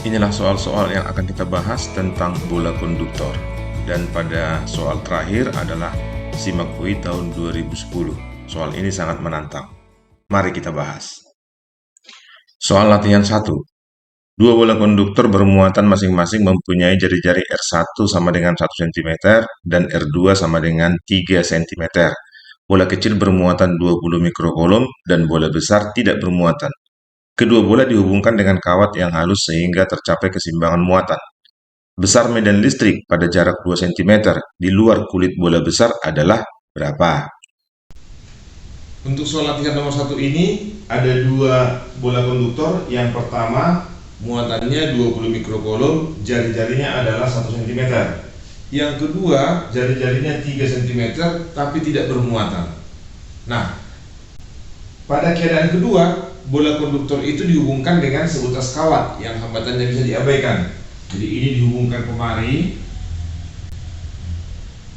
Inilah soal-soal yang akan kita bahas tentang bola konduktor. Dan pada soal terakhir adalah SIMAK UI tahun 2010. Soal ini sangat menantang. Mari kita bahas. Soal latihan 1. Dua bola konduktor bermuatan masing-masing mempunyai jari-jari R1 sama dengan 1 cm dan R2 sama dengan 3 cm. Bola kecil bermuatan 20 mikrokolom dan bola besar tidak bermuatan. Kedua bola dihubungkan dengan kawat yang halus sehingga tercapai keseimbangan muatan. Besar medan listrik pada jarak 2 cm di luar kulit bola besar adalah berapa? Untuk soal latihan nomor 1 ini ada dua bola konduktor. Yang pertama muatannya 20 mikrokolom, jari-jarinya adalah 1 cm. Yang kedua jari-jarinya 3 cm tapi tidak bermuatan. Nah, pada keadaan kedua, bola konduktor itu dihubungkan dengan sebutas kawat yang hambatannya bisa diabaikan. Jadi ini dihubungkan kemari.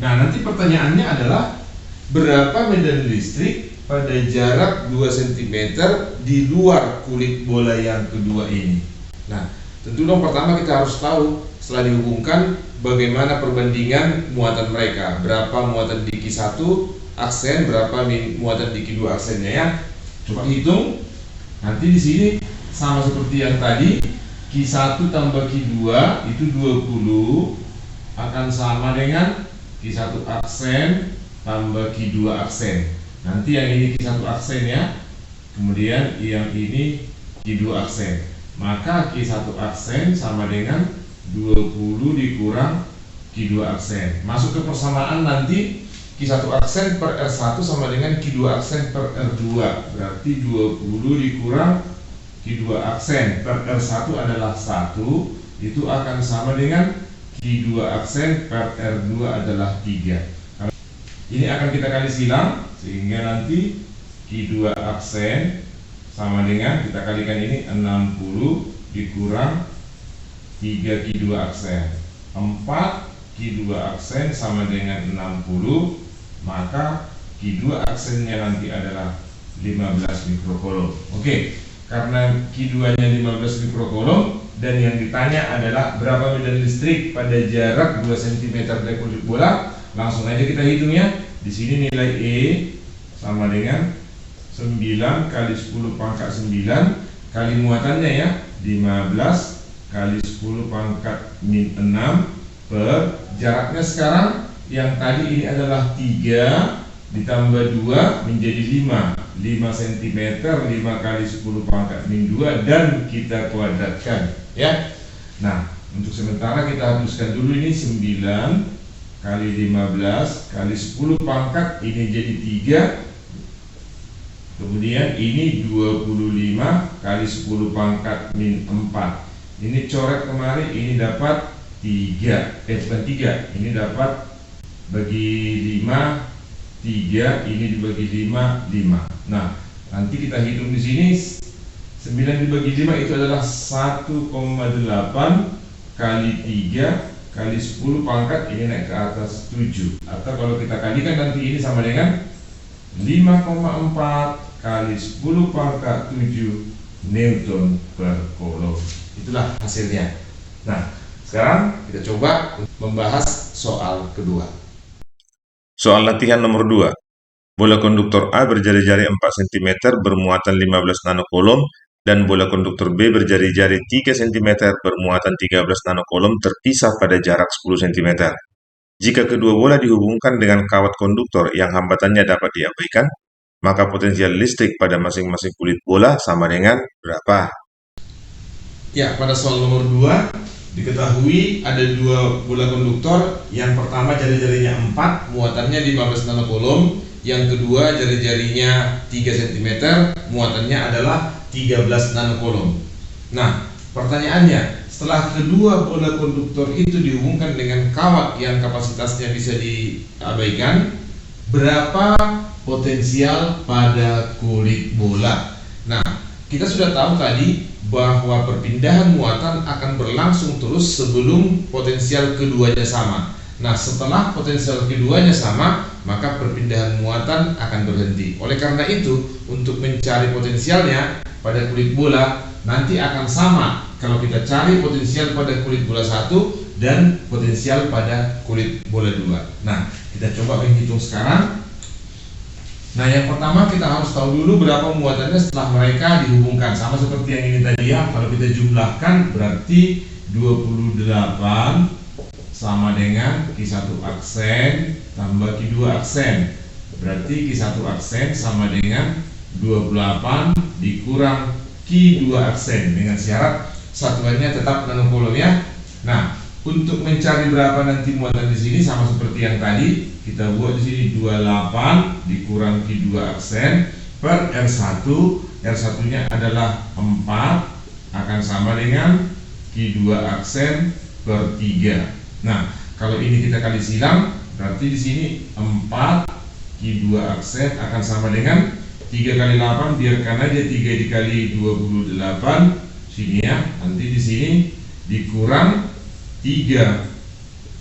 Nah, nanti pertanyaannya adalah berapa medan listrik pada jarak 2 cm di luar kulit bola yang kedua ini. Nah, tentu dong pertama kita harus tahu setelah dihubungkan bagaimana perbandingan muatan mereka. Berapa muatan di Q1 aksen, berapa muatan di Q2 aksennya ya. Coba hitung. Nanti di sini sama seperti yang tadi, Q1 tambah Q2 itu 20 akan sama dengan Q1 aksen tambah Q2 aksen. Nanti yang ini Q1 aksen ya, kemudian yang ini Q2 aksen. Maka Q1 aksen sama dengan 20 dikurang Q2 aksen. Masuk ke persamaan nanti Q1 aksen per R1 sama dengan Q2 aksen per R2. Berarti 20 dikurang Q2 aksen per R1 adalah 1. Itu akan sama dengan Q2 aksen per R2 adalah 3. Ini akan kita kali silang sehingga nanti Q2 aksen sama dengan, kita kalikan ini 60 dikurang 3 Q2 aksen. 4 Q2 aksen sama dengan 60, maka Q2 aksennya nanti adalah 15 mikrokolom. Oke, karena Q2 nya 15 mikrokolom dan yang ditanya adalah berapa medan listrik pada jarak 2 cm dari kulit bola, langsung aja kita hitung ya. Di sini nilai E sama dengan 9 kali 10 pangkat 9 kali muatannya ya, 15 kali 10 pangkat min 6 per jaraknya sekarang yang tadi ini adalah 3 ditambah 2 menjadi 5 cm, 5 kali 10 pangkat min 2 dan kita kuadratkan ya. Nah, untuk sementara kita hapuskan dulu ini 9 kali 15 kali 10 pangkat ini jadi 3. Kemudian ini 25 kali 10 pangkat min 4. Ini coret kemari, ini dapat 3. Bukan 3, ini dapat bagi 5 3, ini dibagi 5 5. Nah, nanti kita hitung di sini 9 dibagi 5 itu adalah 1,8 kali 3 kali 10 pangkat ini naik ke atas 7. Atau kalau kita kalikan nanti ini sama dengan 5,4 kali 10 pangkat 7 Newton per kolom. Itulah hasilnya. Nah, sekarang kita coba membahas soal kedua. Soal latihan nomor 2. Bola konduktor A berjari-jari 4 cm bermuatan 15 nanokolom dan bola konduktor B berjari-jari 3 cm bermuatan 13 nanokolom terpisah pada jarak 10 cm. Jika kedua bola dihubungkan dengan kawat konduktor yang hambatannya dapat diabaikan, maka potensial listrik pada masing-masing kulit bola sama dengan berapa? Ya, pada soal nomor 2 diketahui ada dua bola konduktor. Yang pertama jari-jarinya 4, muatannya 15 nanokolom. Yang kedua jari-jarinya 3 cm, muatannya adalah 13 nanokolom. Nah, pertanyaannya, setelah kedua bola konduktor itu dihubungkan dengan kawat yang kapasitasnya bisa diabaikan, berapa potensial pada kulit bola? Nah, kita sudah tahu tadi bahwa perpindahan muatan akan berlangsung terus sebelum potensial keduanya sama. Nah, setelah potensial keduanya sama, maka perpindahan muatan akan berhenti. Oleh karena itu, untuk mencari potensialnya pada kulit bola, nanti akan sama kalau kita cari potensial pada kulit bola 1 dan potensial pada kulit bola 2. Nah, kita coba menghitung sekarang. Nah, yang pertama kita harus tahu dulu berapa muatannya setelah mereka dihubungkan. Sama seperti yang ini tadi ya, kalau kita jumlahkan berarti 28 sama dengan Q1 aksen tambah Q2 aksen. Berarti Q1 aksen sama dengan 28 dikurang Q2 aksen, dengan syarat satuannya tetap nanocoulomb ya. Nah, untuk mencari berapa nanti muatan di sini sama seperti yang tadi, kita buat di sini 28 dikurang Q2 aksen per R1. R1-nya adalah 4 akan sama dengan Q2 aksen per 3. Nah, kalau ini kita kali silang, berarti di sini 4 Q2 aksen akan sama dengan 3 kali 8, biarkan aja 3 dikali 28 sini ya. Nanti di sini dikurang 3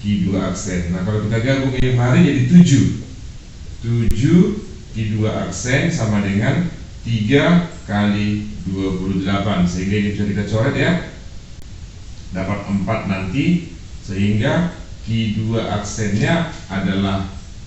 Q2 aksen. Nah, kalau kita gabung ini hari jadi 7 Q2 aksen sama dengan 3 kali 28, sehingga ini bisa kita coret ya, dapat 4 nanti, sehingga Q2 aksennya adalah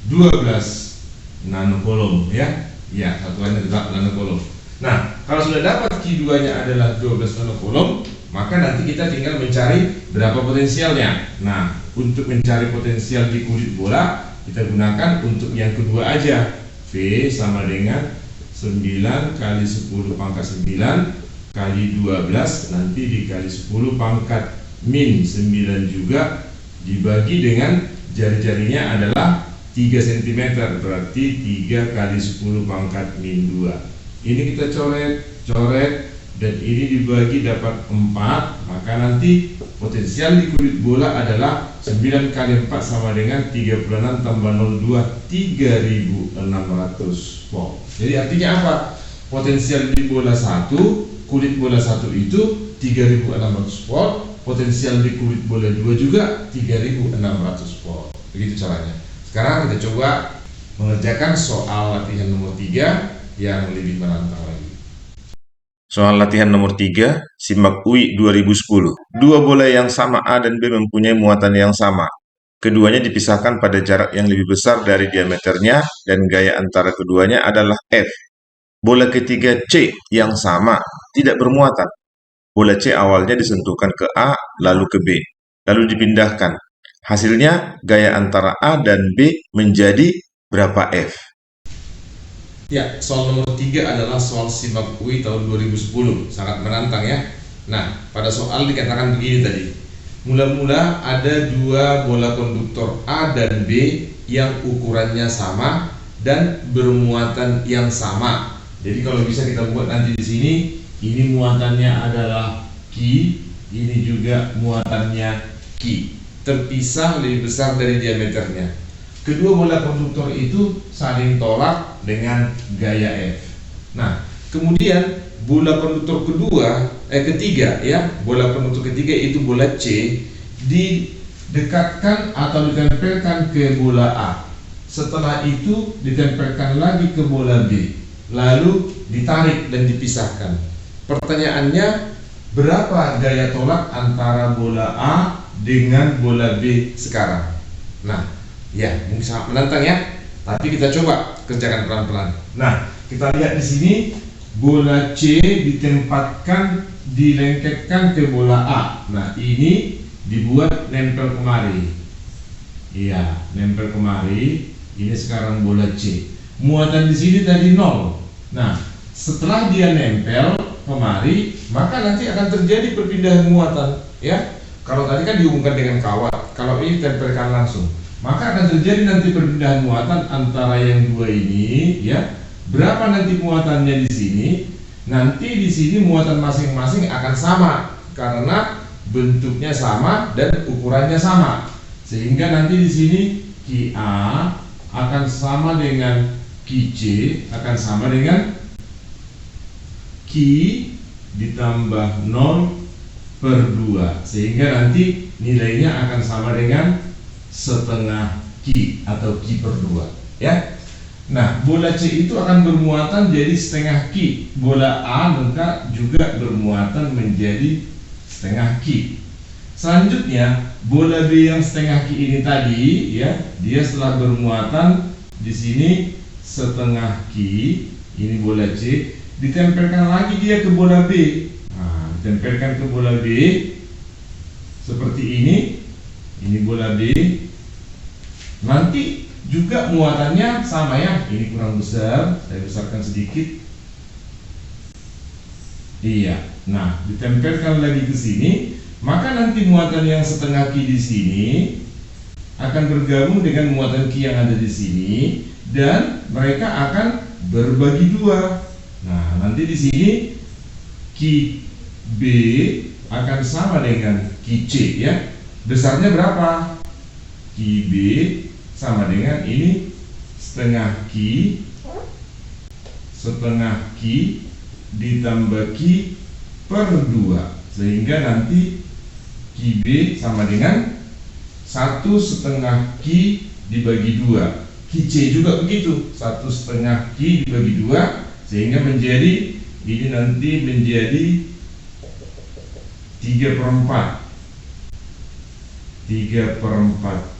12 nanocoulomb ya. Ya, satuannya tetap nanocoulomb. Nah, kalau sudah dapat Q2 nya adalah 12 nanocoulomb, maka nanti kita tinggal mencari berapa potensialnya. Nah, untuk mencari potensial di kulit bola, kita gunakan untuk yang kedua aja. V sama dengan 9 kali 10 pangkat 9 kali 12, nanti dikali 10 pangkat min 9 juga, dibagi dengan jari-jarinya adalah 3 cm, berarti 3 kali 10 pangkat min 2. Ini kita coret, dan ini dibagi dapat 4, maka nanti potensial di kulit bola adalah 9 kali 4 sama dengan 36 tambah 02, 3600 volt. Jadi artinya apa? Potensial di bola 1, kulit bola 1 itu 3600 volt, potensial di kulit bola 2 juga 3600 volt. Begitu caranya. Sekarang kita coba mengerjakan soal latihan nomor 3 yang lebih menantang lagi. Soal latihan nomor 3, simak UI 2010. Dua bola yang sama A dan B mempunyai muatan yang sama. Keduanya dipisahkan pada jarak yang lebih besar dari diameternya dan gaya antara keduanya adalah F. Bola ketiga C yang sama tidak bermuatan. Bola C awalnya disentuhkan ke A lalu ke B, lalu dipindahkan. Hasilnya gaya antara A dan B menjadi berapa F? Ya, soal nomor 3 adalah soal simak UI tahun 2010. Sangat menantang ya. Nah, pada soal dikatakan begini tadi. Mula-mula ada dua bola konduktor A dan B yang ukurannya sama dan bermuatan yang sama. Jadi kalau bisa kita buat nanti di sini, ini muatannya adalah Q, ini juga muatannya Q. Terpisah lebih besar dari diameternya. Kedua bola konduktor itu saling tolak dengan gaya F. Nah, kemudian bola konduktor ketiga ya, bola konduktor ketiga itu bola C didekatkan atau ditempelkan ke bola A. Setelah itu ditempelkan lagi ke bola B, lalu ditarik dan dipisahkan. Pertanyaannya, berapa gaya tolak antara bola A dengan bola B sekarang? Nah, ya, mungkin sangat menantang ya, tapi kita coba kerjakan pelan-pelan. Nah, kita lihat di sini bola C dilengketkan ke bola A. Nah, ini dibuat nempel kemari. Iya, nempel kemari. Ini sekarang bola C. Muatan di sini tadi 0. Nah, setelah dia nempel kemari, maka nanti akan terjadi perpindahan muatan, ya. Kalau tadi kan dihubungkan dengan kawat, kalau ini tempelkan langsung, maka akan terjadi nanti perpindahan muatan antara yang dua ini, ya. Berapa nanti muatannya di sini? Nanti di sini muatan masing-masing akan sama karena bentuknya sama dan ukurannya sama. Sehingga nanti di sini QA akan sama dengan QC akan sama dengan Q ditambah 0/2, sehingga nanti nilainya akan sama dengan setengah Q atau Q/2 ya. Nah, bola C itu akan bermuatan jadi setengah Q. Bola A maka juga bermuatan menjadi setengah Q. Selanjutnya, bola B yang setengah Q ini tadi, ya, dia setelah bermuatan di sini setengah Q, ini bola C, ditempelkan lagi dia ke bola B. Nah, ditempelkan ke bola B seperti ini bola B. Nanti juga muatannya sama ya, ini kurang besar, saya besarkan sedikit. Iya, nah ditempelkan lagi ke sini, maka nanti muatan yang setengah Q di sini akan bergabung dengan muatan Q yang ada di sini dan mereka akan berbagi dua. Nah, nanti di sini Q B akan sama dengan Q C ya. Besarnya berapa? Q B sama dengan ini setengah Q ditambah Q per 2, sehingga nanti Q B sama dengan 1/2 Q dibagi 2. Q C juga begitu, 1/2 Q dibagi 2, sehingga menjadi ini nanti menjadi 3/4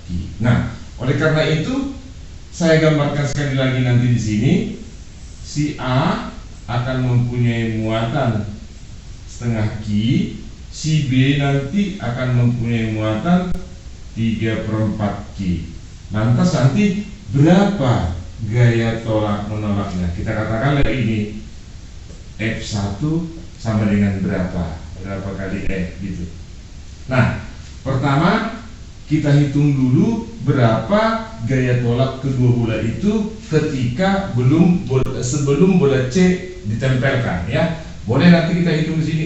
Q. Nah, oleh karena itu saya gambarkan sekali lagi nanti di sini, si A akan mempunyai muatan setengah Q, si B nanti akan mempunyai muatan 3/4 Q. Lantas nanti berapa gaya tolak menolaknya? Kita katakanlah ini F1 sama dengan berapa kali F gitu. Nah, pertama kita hitung dulu berapa gaya tolak kedua bola itu ketika sebelum bola C ditempelkan ya. Boleh nanti kita hitung di sini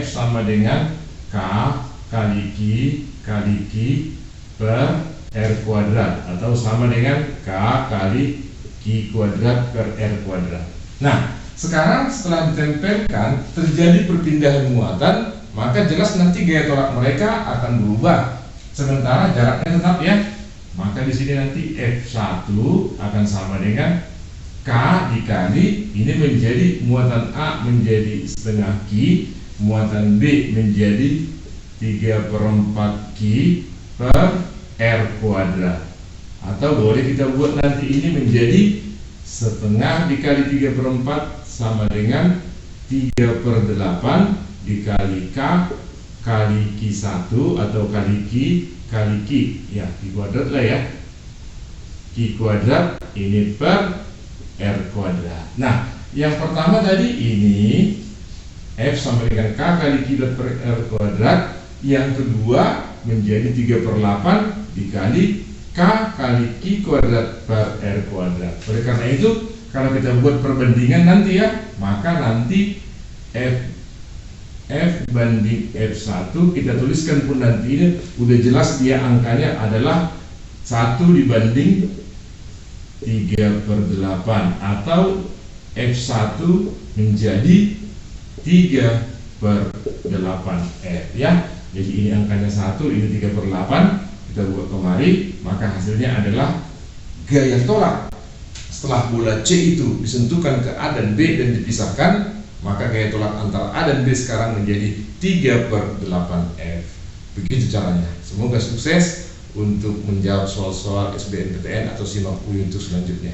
F sama dengan K kali Q per R kuadrat, atau sama dengan K kali Q kuadrat per R kuadrat. Nah, sekarang setelah ditempelkan terjadi perpindahan muatan, maka jelas nanti gaya tolak mereka akan berubah. Sementara jaraknya tetap ya. Maka di sini nanti F1 akan sama dengan K dikali ini menjadi muatan A menjadi setengah Q, muatan B menjadi 3/4 Q per R kuadrat. Atau boleh kita buat nanti ini menjadi setengah dikali 3/4 sama dengan 3/8 dikali K kali Q1 atau kali Q ya, Q kuadrat lah ya, Q kuadrat ini per R kuadrat. Nah, yang pertama tadi ini F sama dengan K kali Q per R kuadrat, yang kedua menjadi 3/8 dikali K kali Q kuadrat per R kuadrat. Oleh karena itu, kalau kita buat perbandingan nanti ya, maka nanti F banding F1 kita tuliskan pun nanti ini udah jelas dia angkanya adalah 1 dibanding 3/8 atau F1 menjadi 3/8 F ya. Jadi ini angkanya 1, ini 3/8, kita buat kemari, maka hasilnya adalah gaya tolak setelah bola C itu disentuhkan ke A dan B dan dipisahkan, maka gaya tolak antara A dan B sekarang menjadi 3/8 F. Begitu caranya. Semoga sukses untuk menjawab soal-soal SBMPTN atau SIMAK UI untuk selanjutnya.